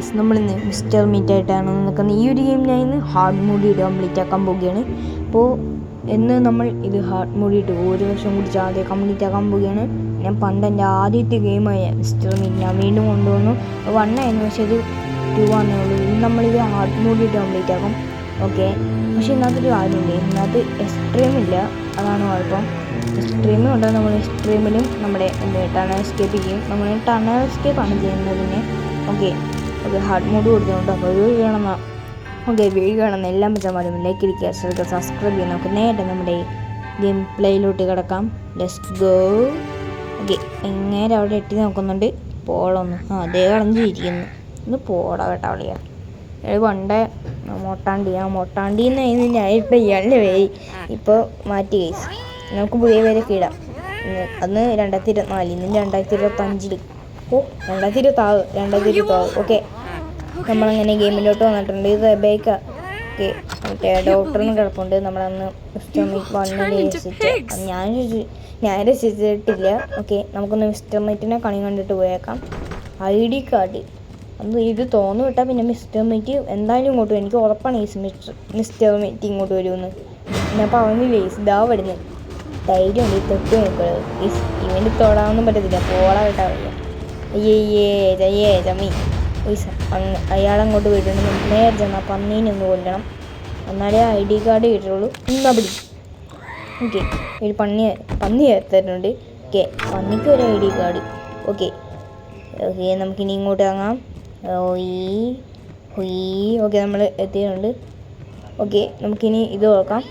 Guys, നമ്മളിന്ന് mister meet ആയിട്ടാണ് നിൽക്കുന്നത്. ഈ ഒരു ഗെയിം ഞാൻ ഇന്ന് ഹാർഡ് മോഡ് ഇട്ട് കംപ്ലീറ്റ് ആക്കാൻ പോവുകയാണ്. അപ്പോൾ നമ്മൾ ഇത് ഹാർഡ് മോഡ് ഇട്ട് ഒരു വർഷം കൂടി ആദ്യം കംപ്ലീറ്റ് ആക്കാൻ പോവുകയാണ്. ഞാൻ എൻ്റെ ആദ്യത്തെ ഗെയിമായ മിസ്റ്റർ മീറ്റ് ഞാൻ വീണ്ടും കൊണ്ടുവന്നു. 1 ആയിരുന്നു, പക്ഷേ ഇത് 2 ആണെന്നേ ഉള്ളൂ. ഇന്ന് നമ്മളിത് ഹാർഡ് മോഡ് ഇട്ട് കംപ്ലീറ്റ് ആക്കും. ഓക്കെ, പക്ഷേ ഇന്നത്തൊരു കാര്യമില്ല, ഇതിനകത്ത് എക്സ്ട്രീമില്ല, അതാണ് കുഴപ്പം. എക്സ്ട്രീമും ഉണ്ട്. നമ്മൾ എക്സ്ട്രീമിലും നമ്മുടെ ടണൽ എസ്കേപ്പ് ചെയ്യും. നമ്മൾ ടണൽ എസ്കേപ്പാണ് ചെയ്യുന്നതിന്. ഓക്കെ, ഹാർഡ് മോഡ് കൊടുക്കുന്നുണ്ട്. അപ്പോൾ വീഡിയോ കാണുന്ന വീഡിയോ കാണുന്ന എല്ലാ മച്ചന്മാരും ലൈക്ക് അടിക്കുക, സബ്സ്ക്രൈബ് ചെയ്യുക. നമുക്ക് നേരെ നമ്മുടെ ഗെയിം പ്ലേയിലോട്ട് കിടക്കാം. Let's go. ഓക്കെ, എങ്ങനെ അവിടെ എട്ടി നോക്കുന്നുണ്ട്. പോളൊന്ന് അതേ കളഞ്ഞിരിക്കുന്നു. ഇന്ന് പോടാ കേട്ടോ അവളിയാ. പണ്ടേ മൊട്ടാണ്ടിന്ന് ഞാനിപ്പോൾ ഇയാളുടെ പേര് ഇപ്പോൾ മാറ്റി കേസ്. നമുക്ക് പുതിയ പേരൊക്കെ ഇടാം. അന്ന് 2024, ഇന്ന് 2025. 2026. ഓക്കെ, നമ്മളങ്ങനെ ഗെയിമിലോട്ട് വന്നിട്ടുണ്ട്. ഇത് ബേക്ക. ഓക്കെ, മറ്റേ ഡോക്ടറിന് കിടപ്പുണ്ട്. നമ്മളന്ന് മിസ്റ്റർ മീറ്റ് 1 രസിച്ച് ഞാൻ രസിച്ചിട്ടില്ല. ഓക്കെ, നമുക്കൊന്ന് മിസ്റ്റർ മീറ്റിനെ കണി കണ്ടിട്ട് പോയേക്കാം. ID കാർഡ് അന്ന് ഇത് തോന്നു വിട്ടാൽ പിന്നെ മിസ്റ്റർ മീറ്റ് എന്തായാലും ഇങ്ങോട്ട് വരും. എനിക്ക് ഉറപ്പാണ് ഈ മിസ്റ്റർ മീറ്റ് ഇങ്ങോട്ട് വരുമെന്ന്. ഞാൻ പറഞ്ഞില്ലേ, ഇതാ വരുന്നത്. ധൈര്യമുണ്ട്. തൊട്ട് നോക്കുന്നത് ഇവന് തൊടാനൊന്നും പറ്റത്തില്ല. പോളാ കേട്ടാ വയ്യ. അയ്യേ ചമ്മി. അയാളങ്ങോട്ട് വിടണം. നേരെ ചെന്നാൽ പന്നീനൊന്ന് കൊല്ലണം, എന്നാലേ ID കാർഡ് കിട്ടുള്ളൂ. എന്നാ പിടി. ഓക്കെ, ഒരു പന്നി തരുന്നുണ്ട്. ഓക്കെ, പന്നിക്ക് ഒരു ID കാർഡ്. ഓക്കെ, നമുക്കിനി ഇങ്ങോട്ട് ഇറങ്ങാം. ഓക്കെ, നമ്മൾ എത്തിയിട്ടുണ്ട്. ഓക്കെ, നമുക്കിനി ഇത് നോക്കാം.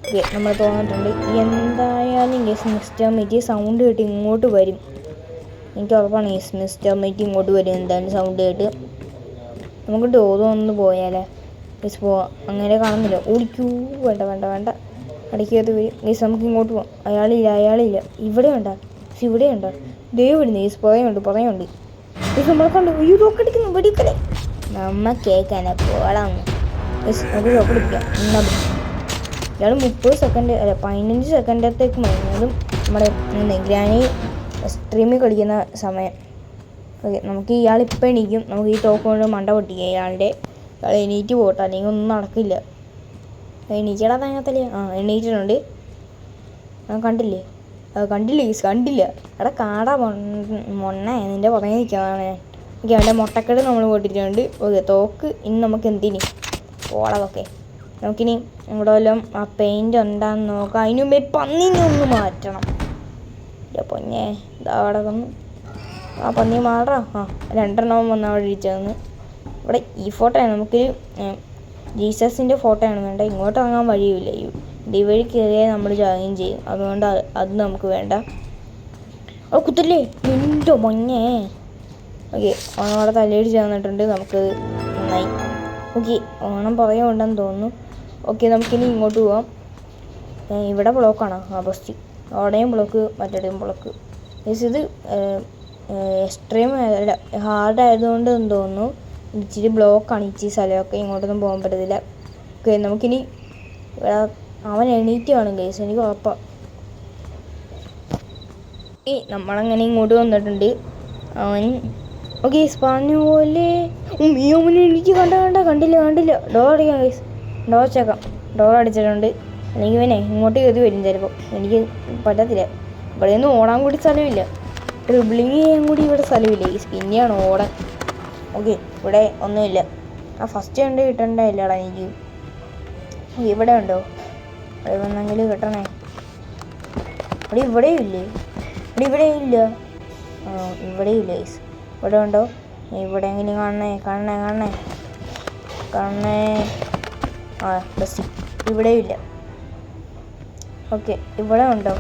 ഓക്കെ, നമ്മൾ തോന്നിട്ടുണ്ട്. എന്തായാലും മിസ്റ്റർ മീറ്റ് സൗണ്ട് കേട്ട് ഇങ്ങോട്ട് വരും. എനിക്ക് ഉറപ്പാണ് മിസ്റ്റർ മീറ്റ് ഇങ്ങോട്ട് വരും എന്തായാലും സൗണ്ട് കേട്ട്. നമുക്ക് ഡോറൊന്ന് പോയാലേ ഗീസ് പോവാം. അങ്ങനെ കാണുന്നില്ല. ഓടിക്കൂ. വേണ്ട ഇടയ്ക്കകത്ത് വരും ഗീസ്. നമുക്ക് ഇങ്ങോട്ട് പോവാം. അയാളില്ല. ഇവിടെ ഉണ്ടോ ദേ വിടുന്നു ഗീസ്. പുറയുണ്ട് ഗീസ്. നമ്മളെ കണ്ടു. തോക്കടിക്കുന്നു. വെടിക്കലേ നമ്മ കേൾക്കാനാ പോളാന്ന് ഗീസ്. നമുക്ക് തോക്കടിപ്പിക്കാം. എന്നാ ഇയാൾ 30 സെക്കൻഡ് അല്ല 15 സെക്കൻഡത്തേക്ക് മറിഞ്ഞാലും നമ്മുടെ ഗ്രാനി സ്ട്രീമിൽ കളിക്കുന്ന സമയം. ഓക്കെ, നമുക്ക് ഇയാളിപ്പോൾ എണീക്കും. നമുക്ക് ഈ തോക്ക് കൊണ്ട് മണ്ട പൊട്ടിക്കുക ഇയാൾ എണീറ്റ് പോട്ടെ, അല്ലെങ്കിൽ ഒന്നും നടക്കില്ല. എണീക്കടാ തങ്ങത്തല്ലേ. എണീറ്റിട്ടുണ്ട്. കണ്ടില്ലേ കണ്ടില്ല. എടാ കാടാ മൊണ്ണ നിൻ്റെ പുറകെ നിൽക്കുന്നതാണ് ഞാൻ. ഓക്കെ, അവൻ്റെ മുട്ടക്കട് നമ്മൾ പൊട്ടിയിട്ടുണ്ട്. ഓക്കെ, തോക്ക് ഇനി നമുക്ക് എന്തിനി പോളതൊക്കെ. നമുക്കിനി ഇവിടെ വല്ലതും ആ പെയിൻ്റ് ഉണ്ടാന്ന് നോക്കാം. അതിന് മുമ്പേ പന്നിനെ ഒന്ന് മാറ്റണം. പൊന്നെ ഇതാ കിടക്കുന്നു. ആ പന്നി മാറാ. 2 വന്ന് അവിടെ ഇരിച്ചതെന്ന്. ഇവിടെ ഈ ഫോട്ടോയാണ്. നമുക്ക് ജീസസിൻ്റെ ഫോട്ടോയാണ് വേണ്ട. ഇങ്ങോട്ട് ഇറങ്ങാൻ വഴിയില്ല. ഈ വഴി കയറിയാൽ നമ്മൾ ജോയിൻ ചെയ്യും. അതുകൊണ്ട് അത് നമുക്ക് വേണ്ട. അവിടെ കുത്തല്ലേ എന്തോ മൊഞ്ഞേ. ഓക്കെ, ഓണം അവിടെ തലയിടിച്ച് തന്നിട്ടുണ്ട്. നമുക്ക് നന്നായി. ഓക്കെ, ഓണം പറയുന്നുണ്ടെന്ന് തോന്നുന്നു. ഓക്കെ, നമുക്കിനി ഇങ്ങോട്ട് പോവാം. ഇവിടെ ബ്ലോക്കാണോ? ബസ്റ്റ് അവിടെയും ബ്ലോക്ക്, മറ്റേടേയും ബ്ലോക്ക്. ഇത് എക്സ്ട്രീം ഹാർഡ് ആയതുകൊണ്ട് എന്ന് തോന്നുന്നു. ഇച്ചിരി ബ്ലോക്കാണ് ഇച്ചിരി സ്ഥലമൊക്കെ. ഇങ്ങോട്ടൊന്നും പോകാൻ പറ്റത്തില്ല. ഓക്കെ, നമുക്കിനി അവൻ എണീറ്റ് കാണും കേസ്, എനിക്ക് ഉറപ്പാണ്. നമ്മളങ്ങനെ ഇങ്ങോട്ട് വന്നിട്ടുണ്ട്. അവൻ ഓക്കെ പറഞ്ഞ പോലെ അവനെ എണീറ്റ് കണ്ടില്ല. ഡോർ അടിക്കാം കേസ്. ഡോർ അടിച്ചിട്ടുണ്ട്. അല്ലെങ്കിൽ ഇവനെ ഇങ്ങോട്ട് കയറി വരും ചിലപ്പോൾ. എനിക്ക് പറ്റത്തില്ല. ഇവിടെ ഒന്നും ഓടാൻ കൂടി സ്ഥലമില്ല. ട്രിബിളിങ് ചെയ്യാൻ കൂടി ഇവിടെ സ്ഥലമില്ല. ഈ പിന്നെയാണ് ഓടാൻ. ഓക്കെ, ഇവിടെ ഒന്നുമില്ല. ഫസ്റ്റ് കണ്ട് കിട്ടണ്ടല്ലടാ എനിക്ക്. ഇവിടെ ഉണ്ടോ? ഇവിടെ വന്നെങ്കിൽ കിട്ടണേ. ഇവിടെയും ഇല്ല. ഗൈസ്. ഇവിടെ ഉണ്ടോ? ഇവിടെയെങ്കിലും കാണണേ. ബസ് ഇവിടെയും ഇല്ല. ഓക്കെ, ഇവിടെ ഉണ്ടോ?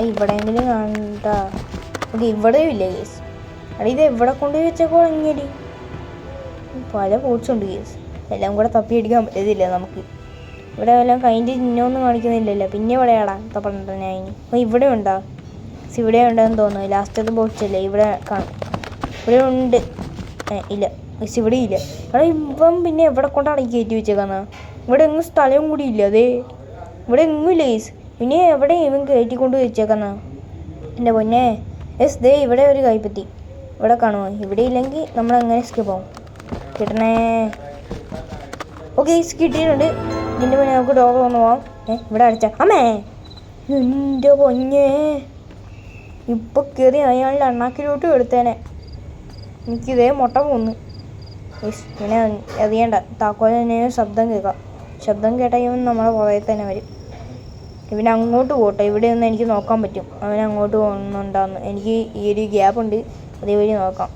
ഇവിടെയെങ്കിലും കാണണ്ട. ഓക്കെ, ഇവിടെയും ഇല്ല കേസ്. ഇത് എവിടെ കൊണ്ടുപോയി വെച്ചേക്കോ ഇങ്ങനെ പല പോട്ട്സ് ഉണ്ട് കേസ്. എല്ലാം കൂടെ തപ്പിയടിക്കാൻ പറ്റത്തില്ല നമുക്ക്. ഇവിടെ എല്ലാം കൈൻ്റെ ചിഹ്നമൊന്നും കാണിക്കുന്നില്ലല്ലോ. പിന്നെ ഇവിടെയാടാ തപ്പണ്ട ഞാൻ. ഇവിടെ ഉണ്ടോ? ഇവിടെ ഉണ്ടെന്ന് തോന്നുന്നു. ലാസ്റ്റത്തെ ബോട്ട്സല്ലേ ഇവിടെ കാണും. ഇവിടെ ഉണ്ട്. ഇല്ല ഗൈസ്, ഇവിടെ ഇല്ല. ഇപ്പം പിന്നെ എവിടെ കൊണ്ടാണ് കയറ്റി വെച്ചേക്കാന്ന്? ഇവിടെ എങ്ങും സ്ഥലവും കൂടി ഇല്ല. ഇവിടെ എങ്ങും ഇല്ല ഗൈസ്. പിന്നെ എവിടെ ഇവൻ കയറ്റിക്കൊണ്ട് വെച്ചേക്കാന്ന്? എൻ്റെ പൊന്നെ. ഇവിടെ ഒരു കൈപ്പത്തി. ഇവിടെ കാണുമോ? ഇവിടെ ഇല്ലെങ്കിൽ നമ്മൾ അങ്ങനെ സ്കിപ്പ് ആവും. കിട്ടണേ. ഓക്കെ കിട്ടിയിട്ടുണ്ട്. ഇതിൻ്റെ മുന്നേ നമുക്ക് ഡോർ വന്ന് പോവാം. ഇവിടെ അടച്ച അമ്മേ എൻ്റെ പൊഞ്ഞേ, ഇപ്പം കയറി അയാളുടെ അണ്ണാക്കിലോട്ട് എടുത്തേനെ. എനിക്കിതേ മുട്ട പോന്ന്. ഇങ്ങനെ എറിയണ്ട. താക്കോലിന് ശബ്ദം കേൾക്കാം. ശബ്ദം കേട്ടാൽ നമ്മളെ പുറകെ തന്നെ വരും. ഇവനെ അങ്ങോട്ട് പോട്ടെ. ഇവിടെ ഒന്ന് എനിക്ക് നോക്കാൻ പറ്റും അവൻ അങ്ങോട്ട് പോകുന്നുണ്ടാന്ന്. എനിക്ക് ഈ ഒരു ഗ്യാപ്പ് ഉണ്ട്, അതേവഴി നോക്കാം.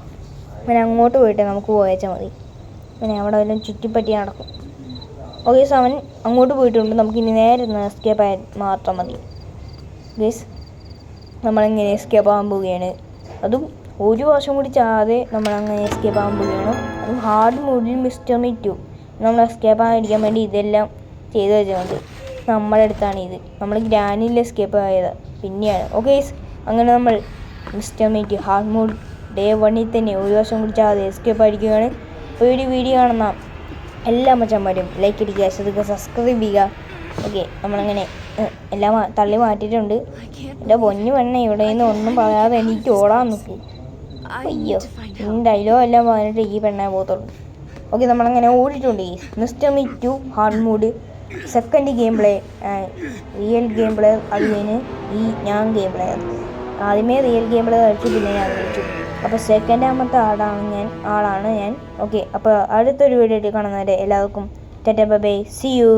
അവൻ അങ്ങോട്ട് പോയിട്ടെ നമുക്ക് പോയച്ചാൽ മതി. പിന്നെ അവിടെ വല്ലതും ചുറ്റിപ്പറ്റി നടക്കും. ഓക്കെ അവൻ അങ്ങോട്ട് പോയിട്ടുണ്ട്. നമുക്കിനി നേരെ എസ്കേപ്പ് ആയാൽ മാത്രം മതി. ഗൈസ് നമ്മളിങ്ങനെ എസ്കേപ്പ് ആകാൻ പോവുകയാണ്. അതും ഒരു വർഷം കൂടി ചാതെ നമ്മളങ്ങനെ എസ്കേപ്പ് ആകാൻ പോവുകയാണ്. അതും ഹാർഡ് മോഡിൽ മിസ്റ്റർ മീ 2 നമ്മൾ എസ്കേപ്പ് ആകാതിരിക്കാൻ വേണ്ടി ഇതെല്ലാം ചെയ്തു വെച്ചിട്ടുണ്ട്. നമ്മുടെ അടുത്താണ് ഇത്. നമ്മൾ ഗ്രാനിൽ എസ്കേപ്പ് ആയത് പിന്നെയാണ്. ഓക്കെ അങ്ങനെ നമ്മൾ mister me 2 hard mode day 1 തന്നെ ഒരു വർഷം കൂടി ചാതെ എസ്കേപ്പ് ആയിരിക്കുകയാണ്. അപ്പോൾ ഈ വീഡിയോ കാണുന്ന എല്ലാ മച്ചന്മാരും ലൈക്ക് അടിക്കുക, ശ്രദ്ധിക്കുക, സബ്സ്ക്രൈബ് ചെയ്യുക. ഓക്കെ നമ്മളങ്ങനെ എല്ലാം തള്ളി മാറ്റിയിട്ടുണ്ട്. എൻ്റെ പൊന്നു പെണ്ണ ഇവിടെ നിന്ന് ഒന്നും പറയാതെ എനിക്ക് ഓടാൻ നിൽക്കും. അയ്യോ ഡയലോഗ് എല്ലാം പറഞ്ഞിട്ട് ഈ പെണ്ണേ പോകത്തുള്ളൂ. ഓക്കെ നമ്മളങ്ങനെ ഓടിയിട്ടുണ്ട്. Mister me 2 hard mode second game play, real game play. അത് കഴിഞ്ഞ് ഞാൻ ഗെയിം പ്ലേ. ആദ്യമേ റിയൽ ഗെയിം പ്ലേ കളിച്ചു, പിന്നെ ഞാൻ കളിച്ചു. അപ്പോൾ സെക്കൻഡാമത്തെ ആളാണ് ഞാൻ. ഓക്കെ അപ്പോൾ അടുത്തൊരു വീഡിയോ കാണുന്നവരെ എല്ലാവർക്കും tata bye bye, see U.